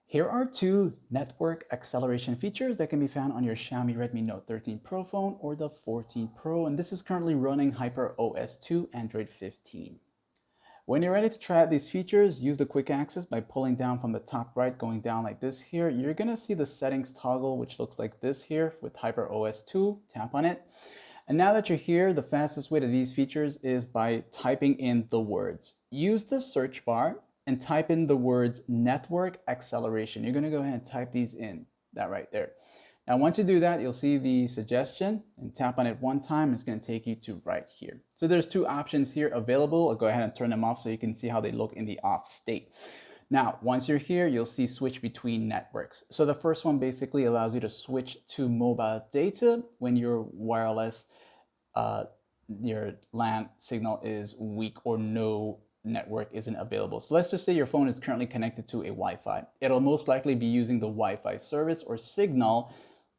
Here are two network acceleration features that can be found on your Xiaomi Redmi Note 13 Pro phone or the 14 Pro, and this is currently running HyperOS 2 Android 15. When you're ready to try out these features, use the quick access by pulling down from the top right, going down like this here. You're gonna see the settings toggle, which looks like this here with HyperOS 2. Tap on it. And now that you're here, the fastest way to these features is by typing in the words. Use the search bar and type in the words network acceleration. You're gonna go ahead and type these in, that right there. Now, once you do that, you'll see the suggestion and tap on it one time. It's gonna take you to right here. So there's two options here available. I'll go ahead and turn them off so you can see how they look in the off state. Now, once you're here, you'll see switch between networks. So the first one basically allows you to switch to mobile data when your wireless, your LAN signal is weak or no network isn't available. So let's just say your phone is currently connected to a Wi-Fi. It'll most likely be using the Wi-Fi service or signal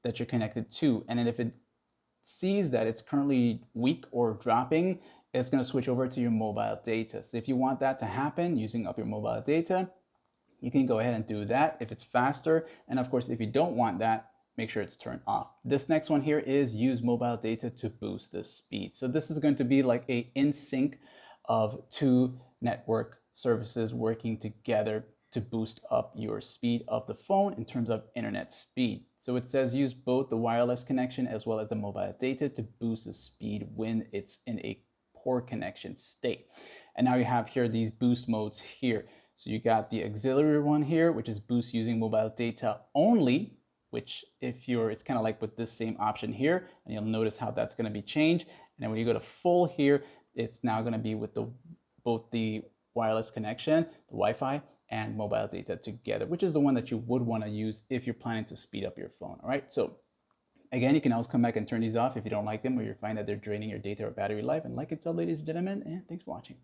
that you're connected to. And then if it sees that it's currently weak or dropping, it's going to switch over to your mobile data. So if you want that to happen using up your mobile data, you can go ahead and do that if it's faster. And of course, if you don't want that, make sure it's turned off. This next one here is use mobile data to boost the speed. So this is going to be like a in sync of two network services working together to boost up your speed of the phone in terms of internet speed. So it says use both the wireless connection as well as the mobile data to boost the speed when it's in a poor connection state. And now you have here these boost modes here. So you got the auxiliary one here, which is boost using mobile data only, which it's kind of like with this same option here, and you'll notice how that's going to be changed. And then when you go to full here, it's now going to be with both the wireless connection, the Wi-Fi, and mobile data together, which is the one that you would want to use if you're planning to speed up your phone. All right, so again, you can always come back and turn these off if you don't like them or you find that they're draining your data or battery life. And like it's up, ladies and gentlemen, and thanks for watching.